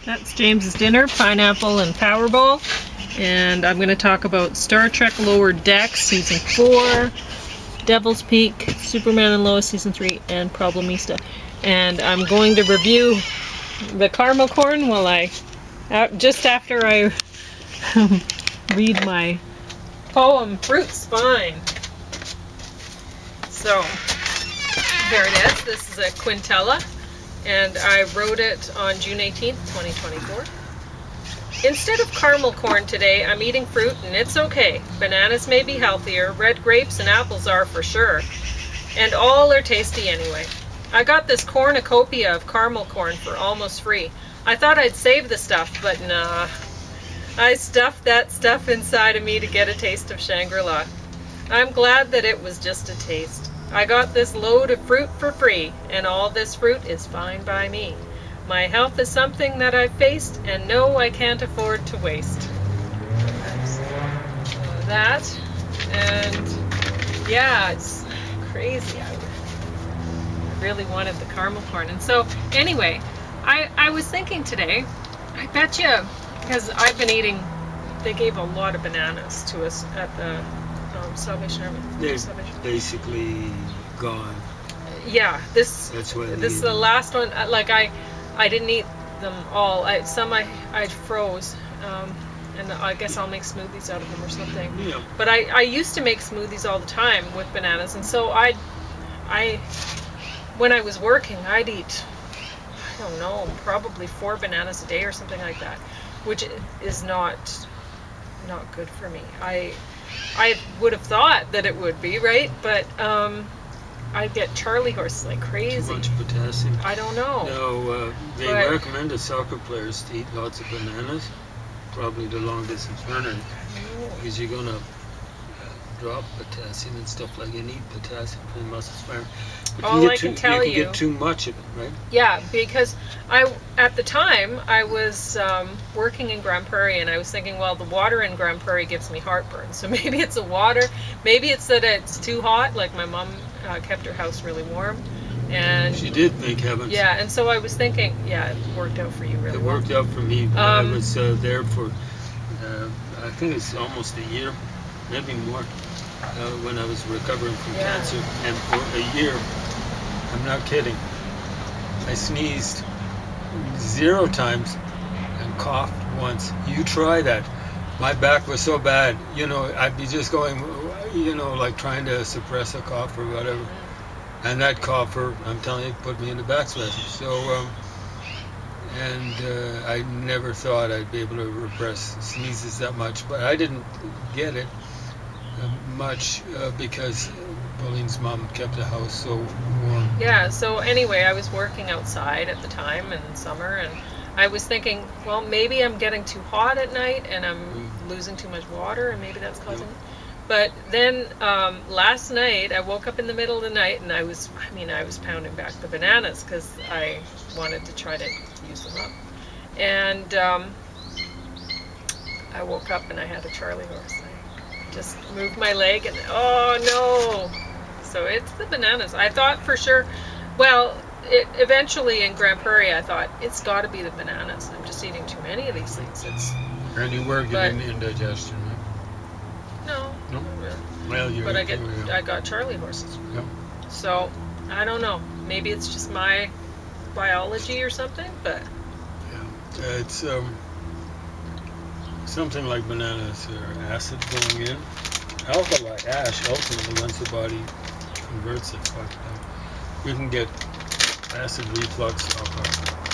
That's James's dinner, pineapple and Powerball. And I'm going to talk about Star Trek Lower Decks, Season 4, Devil's Peak, Superman and Lois, Season 3, and Problemista. And I'm going to review the caramel corn while just after I read my poem, Fruit Spine. So, there it is. This is a quintella, and I wrote it on June 18th, 2024. Instead of caramel corn today, I'm eating fruit, and it's okay. Bananas may be healthier, red grapes and apples are for sure, and all are tasty anyway. I got this cornucopia of caramel corn for almost free. I thought I'd save the stuff, but nah. I stuffed that stuff inside of me to get a taste of Shangri-La. I'm glad that it was just a taste. I got this load of fruit for free, and all this fruit is fine by me. My health is something that I've faced, and no, I can't afford to waste. That, and yeah, it's crazy. I really wanted the caramel corn. And so, anyway, I was thinking today, I bet you, because I've been eating, they gave a lot of bananas to us at the Salvation Army. They're basically gone. Yeah, this is the last one. Like I didn't eat them all. Some I froze, and I guess I'll make smoothies out of them or something. Yeah. But I used to make smoothies all the time with bananas, and so I when I was working, I'd eat, I don't know, probably 4 bananas a day or something like that, which is not good for me. I would have thought that it would be, right? But I get Charlie horse like crazy. Too much potassium. I don't know. No, they recommend the soccer players to eat lots of bananas, probably the long distance runners, because you're gonna drop potassium and stuff like that. You need potassium for the muscles firing. All I can tell you, you can get too much of it, right? Yeah, because at the time I was working in Grand Prairie, and I was thinking, well, the water in Grand Prairie gives me heartburn, so maybe it's the water, maybe it's that it's too hot. Like my mom kept her house really warm, and she did, thank heavens. Yeah, and so I was thinking, yeah, it worked out for you really well. It worked out for me. I was there for I think it's almost a year, maybe more, when I was recovering from cancer, and for a year, I'm not kidding, I sneezed 0 times and coughed once. You try that. My back was so bad, I'd be just going, like trying to suppress a cough or whatever. And that cougher, I'm telling you, put me in the back special. So, I never thought I'd be able to repress sneezes that much, but I didn't get it much because Pauline's mom kept the house so warm. Yeah, so anyway, I was working outside at the time in summer, and I was thinking, well, maybe I'm getting too hot at night and I'm losing too much water, and maybe that's causing it. But then last night I woke up in the middle of the night, and I was pounding back the bananas because I wanted to try to use them up. And I woke up and I had a Charlie horse. I just moved my leg and oh no! So it's the bananas. I thought for sure, well, eventually in Grand Prairie I thought it's got to be the bananas. I'm just eating too many of these things. And you were getting indigestion, right? No. No? Not really. Well, But I got Charlie horses. Yep. So I don't know. Maybe it's just my biology or something, but yeah, it's something like bananas or acid going in. Alkali ash ultimately, once the body converts it, we can get acid reflux off of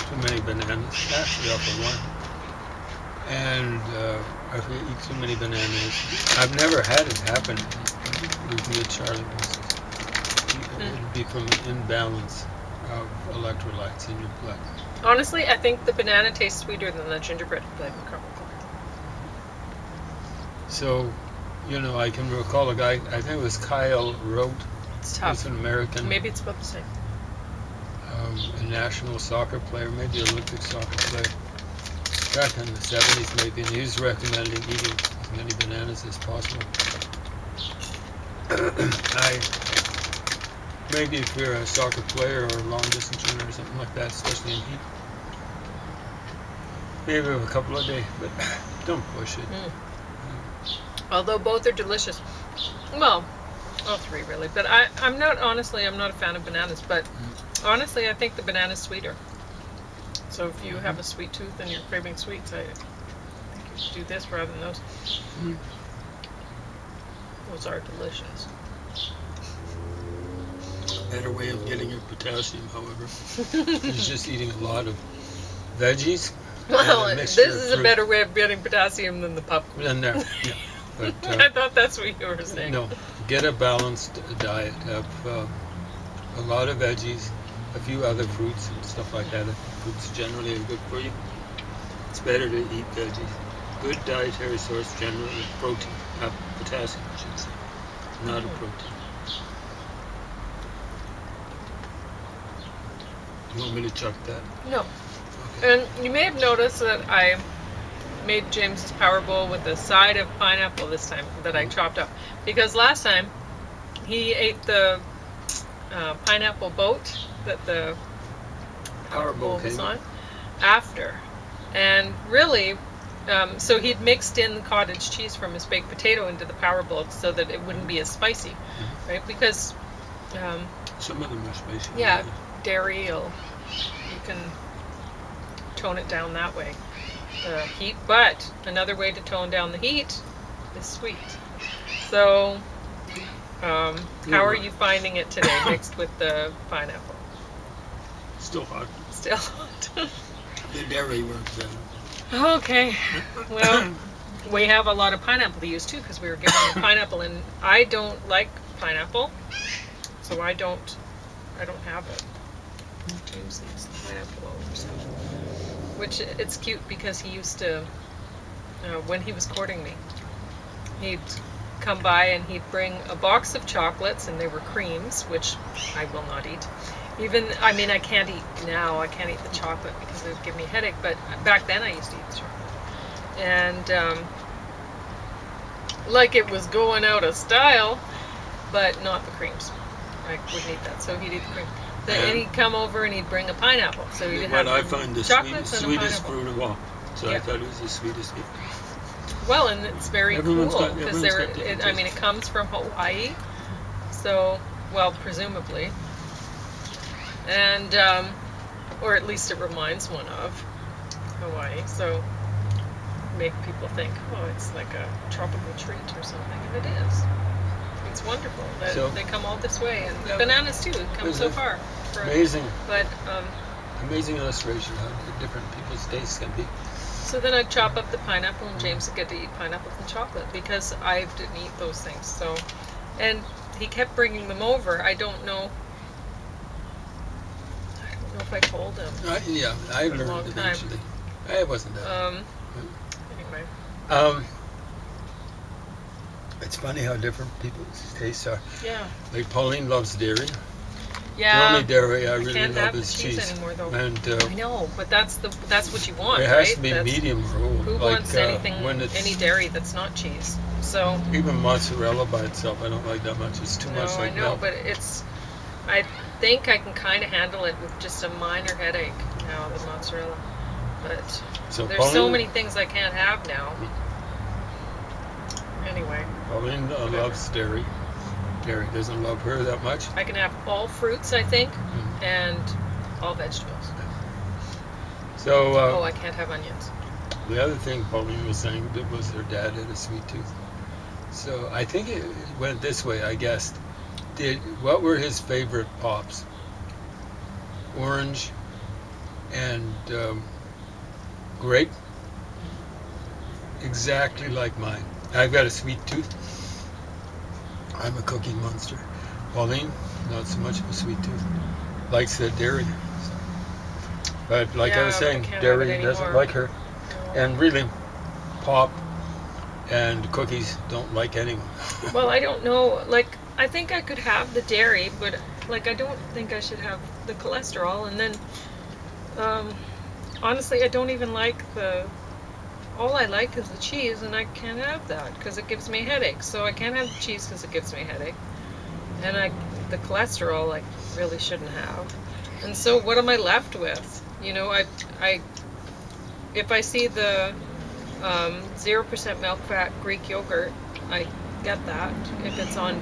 too many bananas, actually off of one. And if we eat too many bananas, I've never had it happen. We can get Charlie horses. It would be from an imbalance of electrolytes in your blood. honestly, I think the banana tastes sweeter than the gingerbread flavored caramel corn. So, I can recall a guy, I think it was Kyle Rote. It's tough. He's an American. Maybe it's about the same. A national soccer player, maybe Olympic soccer player. Back in the 70s maybe, and he was recommending eating as many bananas as possible. Maybe if you're a soccer player or a long distance runner or something like that, especially in heat. maybe a couple a day, but don't push it. Although both are delicious. Well, all three really. But I'm not a fan of bananas. But honestly, I think the banana's sweeter. So if you have a sweet tooth and you're craving sweets, I think you should do this rather than those. Those are delicious. Better way of getting your potassium, however, is just eating a lot of veggies. Well, this is a better way of getting potassium than the popcorn. Than there, yeah. But, I thought that's what you were saying. No, get a balanced diet of a lot of veggies, a few other fruits and stuff like that. Fruits generally are good for you. It's better to eat veggies. Good dietary source generally protein, potassium, I should say, not a protein. You want me to chuck that? No. Okay. And you may have noticed that I made James's Power Bowl with a side of pineapple this time that I chopped up. Because last time he ate the pineapple boat that the Power Bowl was on after. And really, so he'd mixed in the cottage cheese from his baked potato into the Power Bowl so that it wouldn't be as spicy, right? Because some of them are spicy. yeah, dairy, you can tone it down that way. Heat, but another way to tone down the heat is sweet. So, how are you finding it today mixed with the pineapple? Still hot. Still hot. The dairy works better. Okay. Well, we have a lot of pineapple to use too because we were given the pineapple, and I don't like pineapple, so I don't have it. James needs the pineapple over, so. Which it's cute because he used to, when he was courting me, he'd come by and he'd bring a box of chocolates, and they were creams, which I will not eat. I can't eat now. I can't eat the chocolate because it would give me a headache. But back then, I used to eat the chocolate, and like it was going out of style, but not the creams. I wouldn't eat that, so he'd eat the cream. And he'd come over and he'd bring a pineapple. So he'd have I find the sweetest fruit of all. So I thought it was the sweetest gift. Well, and it's very cool because it comes from Hawaii. So, well, presumably, and or at least it reminds one of Hawaii. So make people think, oh, it's like a tropical treat or something, and it is. It's wonderful that they come all this way, and bananas too come so far. Amazing. But amazing illustration how different people's tastes can be. So then I'd chop up the pineapple, and James would get to eat pineapple and chocolate because I didn't eat those things. So, and he kept bringing them over. I don't know if I told him. I learned eventually. I wasn't that. Anyway. It's funny how different people's tastes are. Yeah. Like Pauline loves dairy. Yeah. The only dairy I really can't love have is the cheese anymore, though. And I know, but that's what you want, it has to be medium rule. Who wants any dairy that's not cheese? So even mozzarella by itself, I don't like that much. It's too much like I know, milk. but I think I can kind of handle it with just a minor headache now, the mozzarella. But there's so many things I can't have now. Anyway. Pauline loves dairy. Dairy doesn't love her that much. I can have all fruits, I think, and all vegetables. So. I can't have onions. The other thing Pauline was saying was her dad had a sweet tooth. So I think it went this way, I guessed. What were his favorite pops? Orange and grape. Exactly like mine. I've got a sweet tooth. I'm a cookie monster. Pauline, not so much of a sweet tooth. Likes the dairy. But like I was saying, dairy doesn't like her. No. And really, pop and cookies don't like anyone. Well, I don't know. Like, I think I could have the dairy, but like I don't think I should have the cholesterol. And then, honestly, I don't even like all I like is the cheese, and I can't have that because it gives me a headache. So I can't have the cheese because it gives me a headache. And the cholesterol I really shouldn't have. And so what am I left with? You know, if I see the 0% milk fat Greek yogurt, I get that if it's on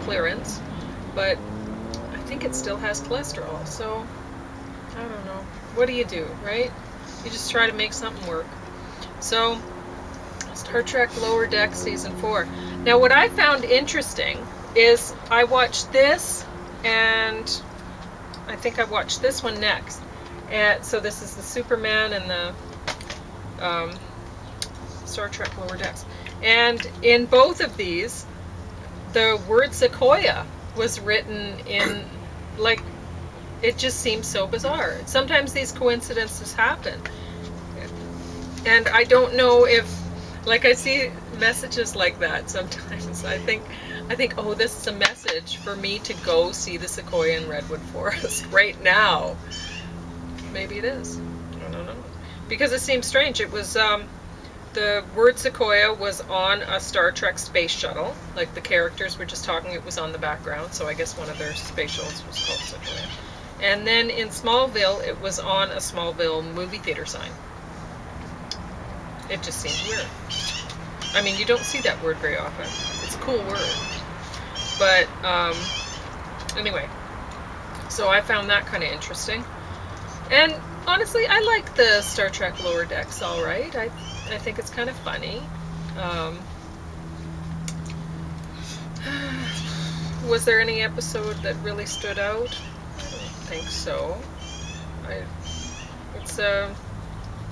clearance, but I think it still has cholesterol, so I don't know. What do you do, right? You just try to make something work. So, Star Trek Lower Deck Season 4. Now, what I found interesting is I watched this, and I think I watched this one next. And so this is the Superman and the Star Trek Lower Decks. And in both of these, the word sequoia was written in, like, it just seems so bizarre. Sometimes these coincidences happen. And I don't know if, like, I see messages like that sometimes. I think, oh, this is a message for me to go see the sequoia in Redwood Forest right now. Maybe it is. I don't know. Because it seems strange. It was, the word sequoia was on a Star Trek space shuttle. Like, the characters were just talking, it was on the background, so I guess one of their space shuttles was called sequoia. And then in Smallville, it was on a Smallville movie theater sign. It just seems weird. I mean, you don't see that word very often. It's a cool word. But, anyway. So I found that kind of interesting. And honestly, I like the Star Trek Lower Decks all right. I think it's kind of funny. Was there any episode that really stood out? I don't think so. It's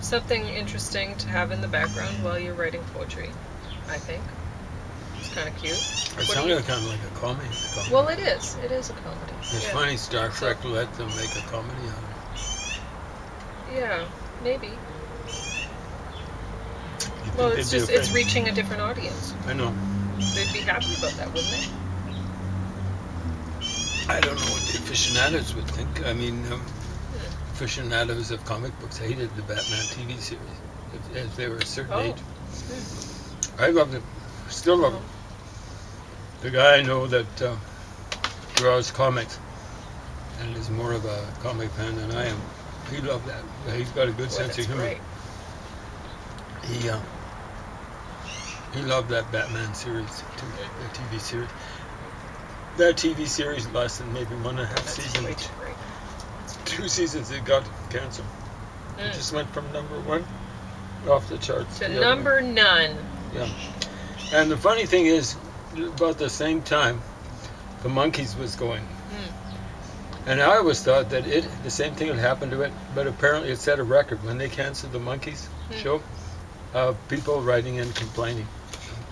something interesting to have in the background while you're writing poetry, I think. It's kind of cute. It sounded kind of like a comedy. Well, it is. It is a comedy. It's funny Star Trek let them make a comedy out of it. Yeah, maybe. Well, it's just, it's reaching a different audience. I know. They'd be happy about that, wouldn't they? I don't know what the aficionados would think. I mean, aficionados of comic books hated the Batman TV series if they were a certain age. I loved it. Still love it. The guy I know that draws comics and is more of a comic fan than I am, he loved that. He's got a good sense of humor. Great. He loved that Batman series too, the TV series. That TV series lasted maybe 1.5 seasons. 2 seasons it got canceled. It just went from number 1 off the charts to number none. Yeah. And the funny thing is, about the same time, the Monkees was going. And I always thought that the same thing would happen to it, but apparently it set a record when they canceled the Monkees show. People writing in complaining.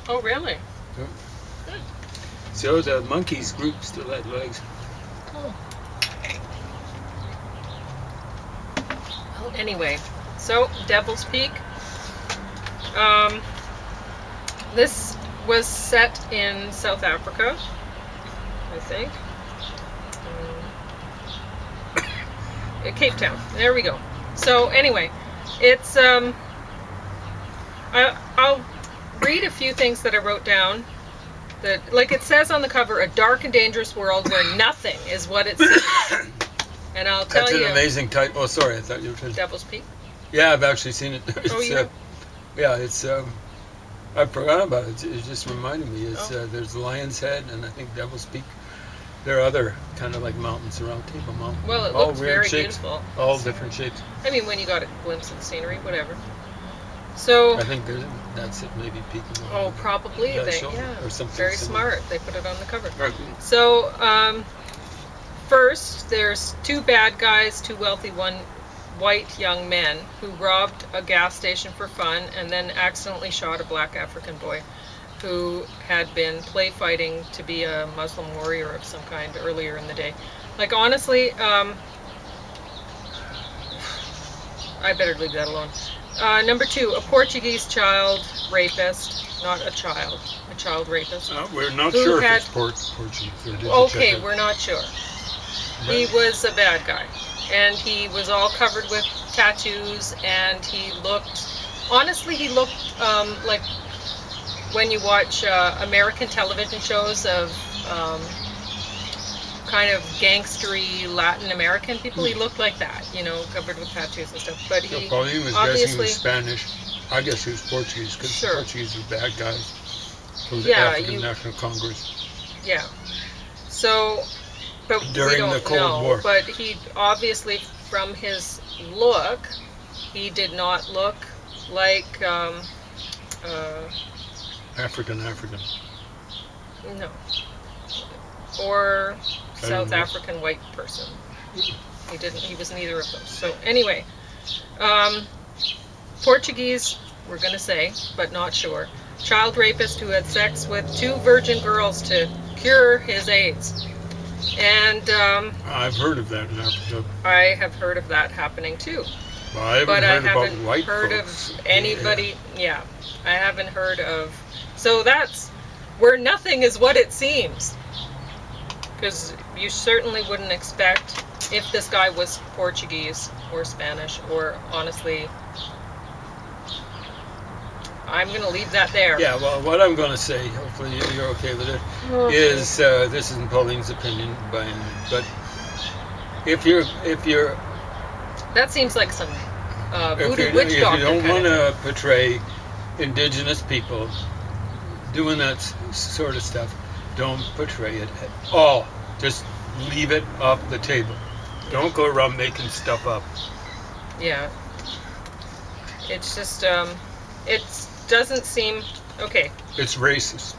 Oh, really? Yeah. So the Monkees group still had legs. Cool. Well, anyway, so Devil's Peak. This was set in South Africa, I think. Cape Town. There we go. So anyway, it's I'll read a few things that I wrote down. That, like it says on the cover, a dark and dangerous world where nothing is what it seems. And I'll tell you. That's an amazing title. Oh, sorry, I thought you were finished. Devil's Peak. Yeah, I've actually seen it. Oh, you have? Yeah, it's. I forgot about it. It just reminded me. It's there's Lion's Head and I think Devil's Peak. There are other kind of like mountains around Table Mountain. Well, it all looks weird very shapes, beautiful. all different shapes. I mean, when you got a glimpse of the scenery, whatever. So. I think that's it. Maybe Peak. Oh, probably. Or something very similar. Smart. They put it on the cover. Right. So, first, there's 2 bad guys, 2 wealthy, 1 white young men who robbed a gas station for fun and then accidentally shot a black African boy who had been play fighting to be a Muslim warrior of some kind earlier in the day. Like, honestly, I better leave that alone. Number 2, a Portuguese child rapist, not a child rapist. We're not sure if it's Portuguese. Okay, we're not sure. Right. He was a bad guy, and he was all covered with tattoos, and he looked like when you watch American television shows of kind of gangstery Latin American people. He looked like that, you know, covered with tattoos and stuff. But So he Pauline was guessing he obviously, was Spanish. I guess he was Portuguese because Sure. Portuguese were bad guys from the Yeah, African National Congress yeah. So, but we during don't the Cold know. War. But he obviously, from his look, he did not look like African. no, or I don't South know. African white person. He didn't. He was neither of those. So anyway, Portuguese, we're gonna say, but not sure. Child rapist who had sex with 2 virgin girls to cure his AIDS. And I've heard of that in Africa. I have heard of that happening too. Well, I haven't But I heard about haven't white heard folks. of anybody. Yeah, I haven't heard of. So that's where nothing is what it seems. Because you certainly wouldn't expect if this guy was Portuguese or Spanish or honestly. I'm going to leave that there. Yeah, well, what I'm going to say, hopefully you're okay with it, Okay. is this isn't Pauline's opinion by any means, but if you're That seems like some if voodoo you witch doctor don't kind want of to portray indigenous people doing that sort of stuff, don't portray it at all. Just leave it off the table. Don't go around making stuff up. Yeah. It's just, it doesn't seem, okay, It's racist.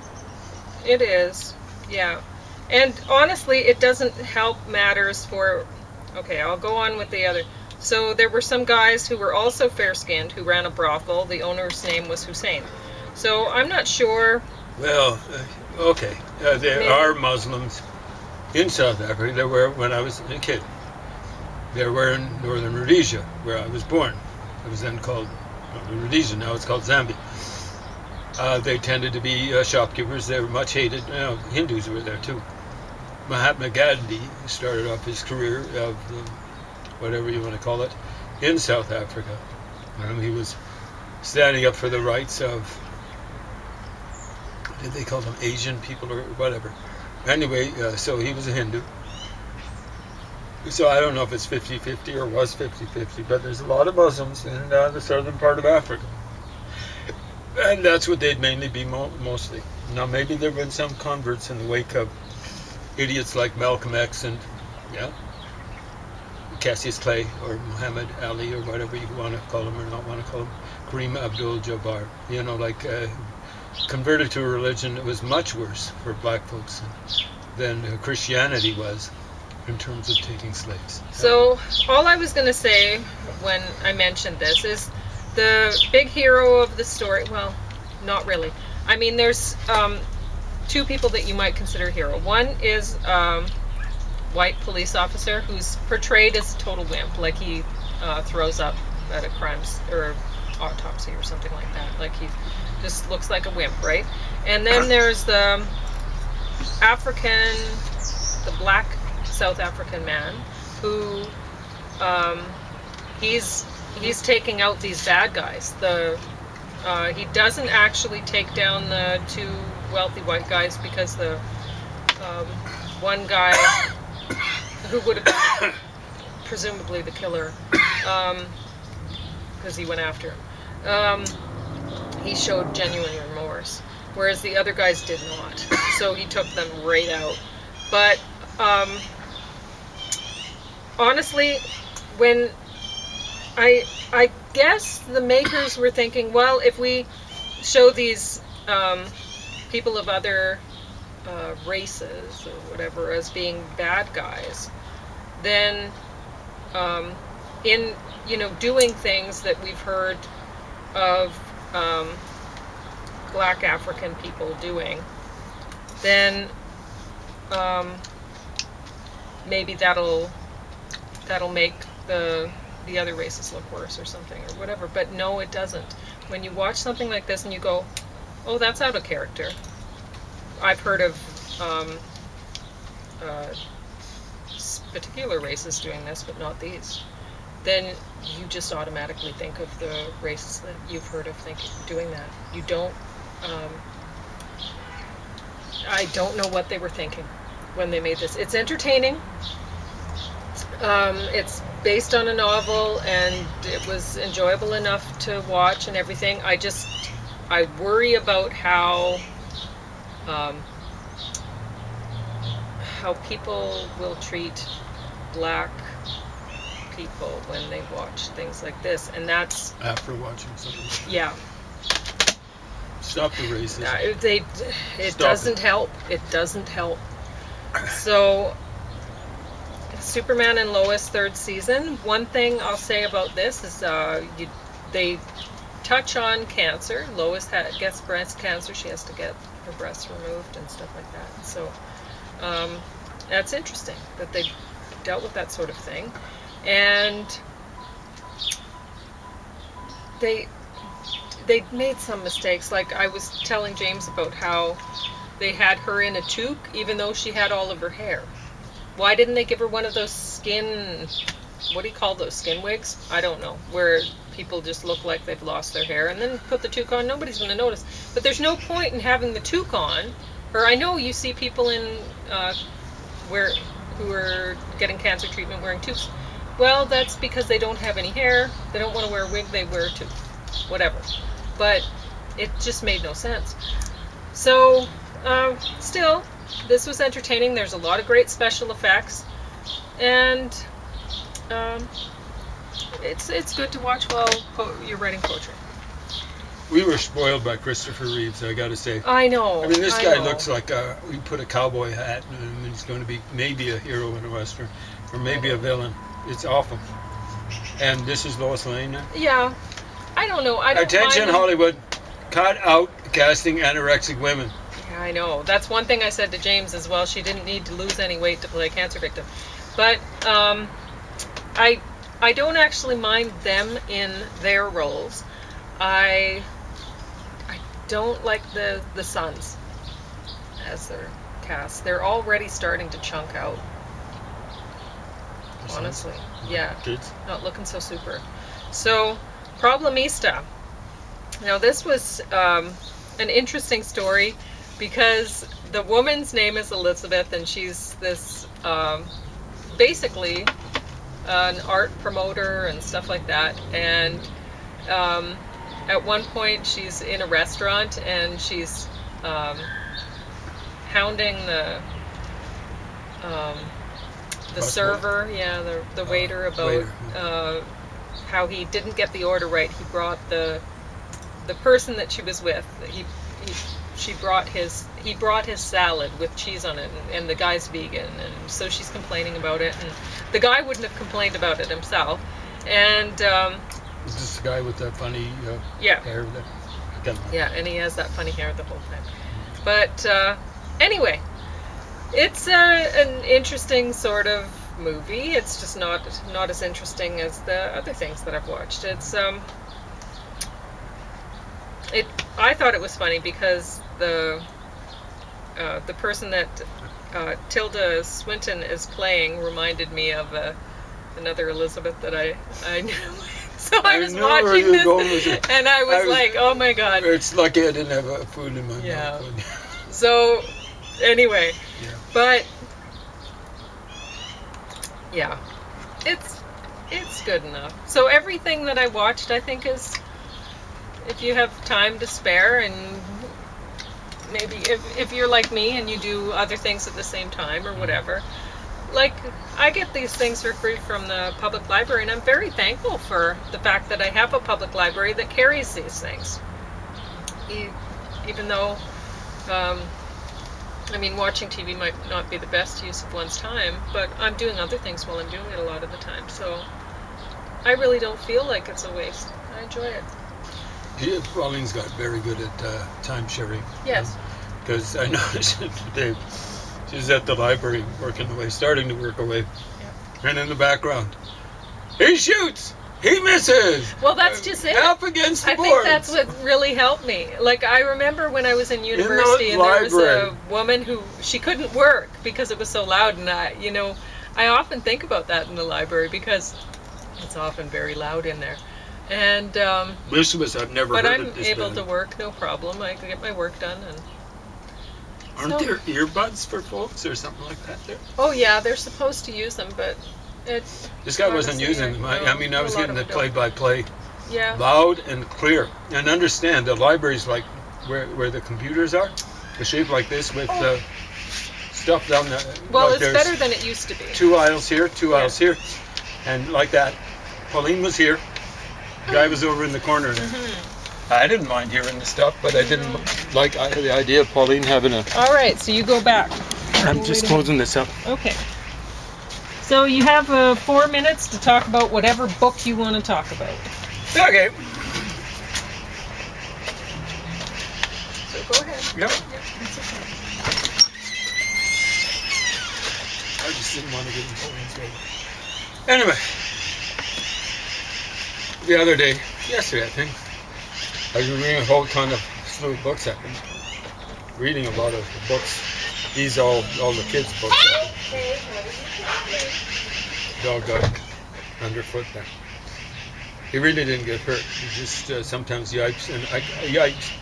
it is, yeah. And honestly, it doesn't help matters for, okay, I'll go on with the other. So there were some guys who were also fair-skinned who ran a brothel. The owner's name was Hussein. So I'm not sure. Well, okay, there Maybe. are Muslims in South Africa. There were when I was a kid. There were in northern Rhodesia, where I was born. It was then called Rhodesia. Now it's called Zambia. They tended to be shopkeepers. They were much hated. Hindus were there too. Mahatma Gandhi started off his career of whatever you want to call it in South Africa. He was standing up for the rights of, did they call them Asian people or whatever? Anyway, so he was a Hindu. So I don't know if it's 50-50 or was 50-50, but there's a lot of Muslims in the southern part of Africa. And that's what they'd mainly be mostly. Now maybe there have been some converts in the wake of idiots like Malcolm X and, Cassius Clay or Muhammad Ali or whatever you want to call him or not want to call him, Kareem Abdul-Jabbar, converted to a religion that was much worse for black folks than Christianity was in terms of taking slaves. So all I was going to say when I mentioned this is the big hero of the story, well, not really. I mean, there's 2 people that you might consider hero. One is white police officer who's portrayed as a total wimp, like he throws up at a crime or autopsy or something like that. Like he just looks like a wimp, right? And then there's the black South African man who he's taking out these bad guys. He doesn't actually take down the 2 wealthy white guys because the one guy who would have been presumably the killer, because he went after him, he showed genuine remorse, whereas the other guys did not. So he took them right out. But honestly, when I guess the makers were thinking, well, if we show these people of other races or whatever as being bad guys, then in doing things that we've heard of black African people doing, then maybe that'll make the other races look worse or something or whatever. But no, it doesn't. When you watch something like this and you go, oh, that's out of character. I've heard of particular races doing this, but not these. Then you just automatically think of the races that you've heard of doing that. You don't. I don't know what they were thinking. when they made this. It's entertaining. It's based on a novel, and it was enjoyable enough to watch and everything. I worry about how people will treat black people when they watch things like this, and that's after watching something. Yeah. Stop the racism. It doesn't help. It doesn't help. So, Superman and Lois, 3rd season. One thing I'll say about this is they touch on cancer. Lois gets breast cancer. She has to get her breasts removed and stuff like that. So that's interesting that they dealt with that sort of thing. And they made some mistakes. Like I was telling James about how they had her in a toque even though she had all of her hair. Why didn't they give her one of those skin, what do you call those, skin wigs? I don't know, where people just look like they've lost their hair, and then put the toque on. Nobody's going to notice. But there's no point in having the toque on. Or I know you see people who are getting cancer treatment wearing toques. Well, that's because they don't have any hair. They don't want to wear a wig. They wear a toque. Whatever. But it just made no sense. So, still, this was entertaining. There's a lot of great special effects, and it's good to watch while you're writing poetry. We were spoiled by Christopher Reeves, I got to say. I know. I mean, this guy looks like we put a cowboy hat and he's going to be maybe a hero in a western, or maybe a villain. It's awful. And this is Lois Lane now? Yeah. I don't know. I don't Attention, mind Hollywood. Cut out casting anorexic women. Yeah, I know. That's one thing I said to James as well. She didn't need to lose any weight to play a cancer victim. But I don't actually mind them in their roles. I don't like the sons as their cast. They're already starting to chunk out. Honestly. Yeah. Kids? Not looking so super. So, Problemista. Now, this was an interesting story because the woman's name is Elizabeth, and she's this basically an art promoter and stuff like that. And at one point, she's in a restaurant and she's hounding the server, the waiter, about how he didn't get the order right. He brought the person that she was with. He brought his salad with cheese on it, and the guy's vegan, and so she's complaining about it, and the guy wouldn't have complained about it himself. And is this the guy with that funny hair? Yeah, and he has that funny hair the whole time. But anyway, it's an interesting sort of movie. It's just not as interesting as the other things that I've watched. It's I thought it was funny because the person that Tilda Swinton is playing reminded me of another Elizabeth that I knew. So I was watching this, and I was like, oh my god. It's lucky I didn't have food in my mouth. So, anyway, but yeah, it's good enough. So everything that I watched, I think, is, if you have time to spare, and maybe if you're like me and you do other things at the same time or whatever, like, I get these things for free from the public library, and I'm very thankful for the fact that I have a public library that carries these things. Even though, watching TV might not be the best use of one's time, but I'm doing other things while I'm doing it a lot of the time, so I really don't feel like it's a waste. I enjoy it. Yeah, Pauline's got very good at time sharing. Yes. Because I noticed today, she's at the library working away, starting to work away. Yeah. And in the background, he shoots, he misses. Well, that's just it. Up against the boards. I think that's what really helped me. Like, I remember when I was in university, and there was a woman who, she couldn't work because it was so loud, and I often think about that in the library because it's often very loud in there. And I've never heard I'm of this able band. to work, no problem. I can get my work done, and Aren't there earbuds for folks or something like that there? Oh yeah, they're supposed to use them, but this guy wasn't using them. I mean, I was getting the play-by-play loud and clear. And understand, the library's like where the computers are, they're shaped like this with stuff down there. Well, like it's better than it used to be. 2 aisles here, 2 aisles here, and like that. Pauline was here. The guy was over in the corner. I didn't mind hearing the stuff, but I didn't like the idea of Pauline having a... All right, so you go back. I'm just closing this up. Okay. So you have 4 minutes to talk about whatever book you want to talk about. Okay. So go ahead. Yep. That's okay. I just didn't want to get in Pauline's way. Anyway. The other day, yesterday I think, I was reading a whole ton of slew of books. I've been reading a lot of the books. These all the kids' books. Dog got underfoot there. He really didn't get hurt. He just sometimes yipes, and yipes.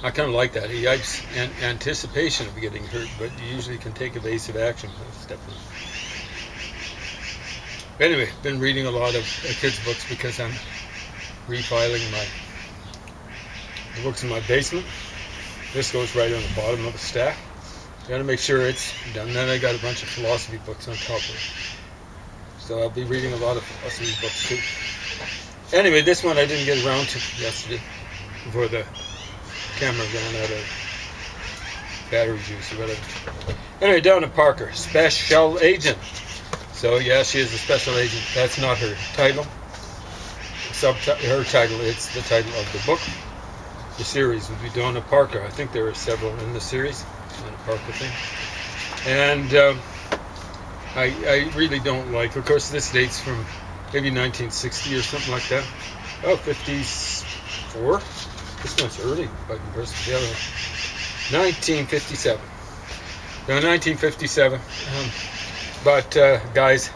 I kind of like that. He yipes in anticipation of getting hurt, but you usually can take evasive action. Anyway, been reading a lot of kids' books because I'm refiling the books in my basement. This goes right on the bottom of the stack. Got to make sure it's done. Then I got a bunch of philosophy books on top of it. So I'll be reading a lot of philosophy books too. Anyway, this one I didn't get around to yesterday before the camera ran out of battery juice or whatever. Anyway, Donna Parker, Special Agent. So yeah, she is a special agent. That's not her title. Her title, it's the title of the book. The series would be Donna Parker. I think there are several in the series. Donna Parker thing. And I really don't like, of course this dates from maybe 1960 or something like that. Oh, 54? This one's early by comparison to the other one. 1957. Now 1957, but guys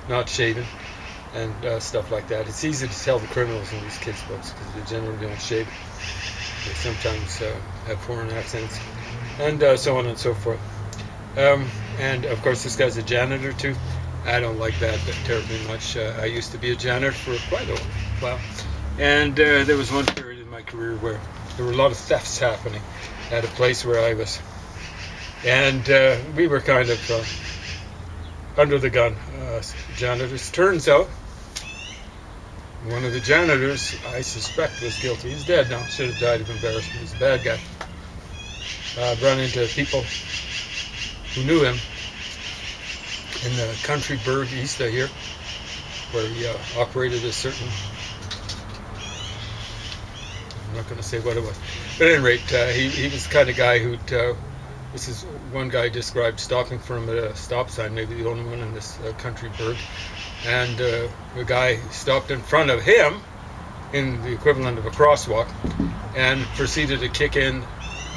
not shaven and stuff like that. It's easy to tell the criminals in these kids' books because they generally don't shave. They sometimes have foreign accents and so on and so forth. And of course this guy's a janitor too. I don't like that terribly much. I used to be a janitor for quite a while. And there was one period in my career where there were a lot of thefts happening at a place where I was. And we were kind of under the gun janitors. Turns out one of the janitors, I suspect, was guilty. He's dead now. Should have died of embarrassment. He's a bad guy. I've run into people who knew him in the country burg east of here, where he operated a certain... I'm not going to say what it was. But at any rate, he was the kind of guy who'd... this is one guy described stopping from a stop sign, maybe the only one in this country burg. And the guy stopped in front of him, in the equivalent of a crosswalk, and proceeded to kick in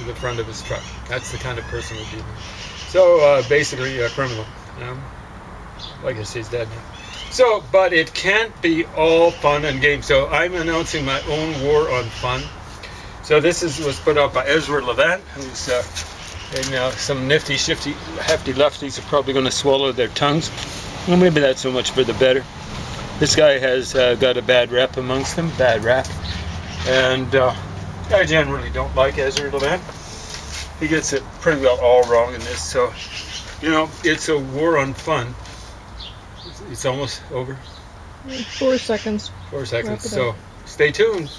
the front of his truck. That's the kind of person we're dealing with. So basically a criminal. I guess he's dead now. So, but it can't be all fun and games. So I'm announcing my own war on fun. So this was put out by Ezra Levant, who's some nifty, shifty, hefty lefties are probably going to swallow their tongues. Well, maybe that's so much for the better. This guy has got a bad rap amongst them, bad rap. And I generally don't like Ezra Levant. He gets it pretty well all wrong in this. So, it's a war on fun. It's almost over. 4 seconds. 4 seconds. So stay tuned.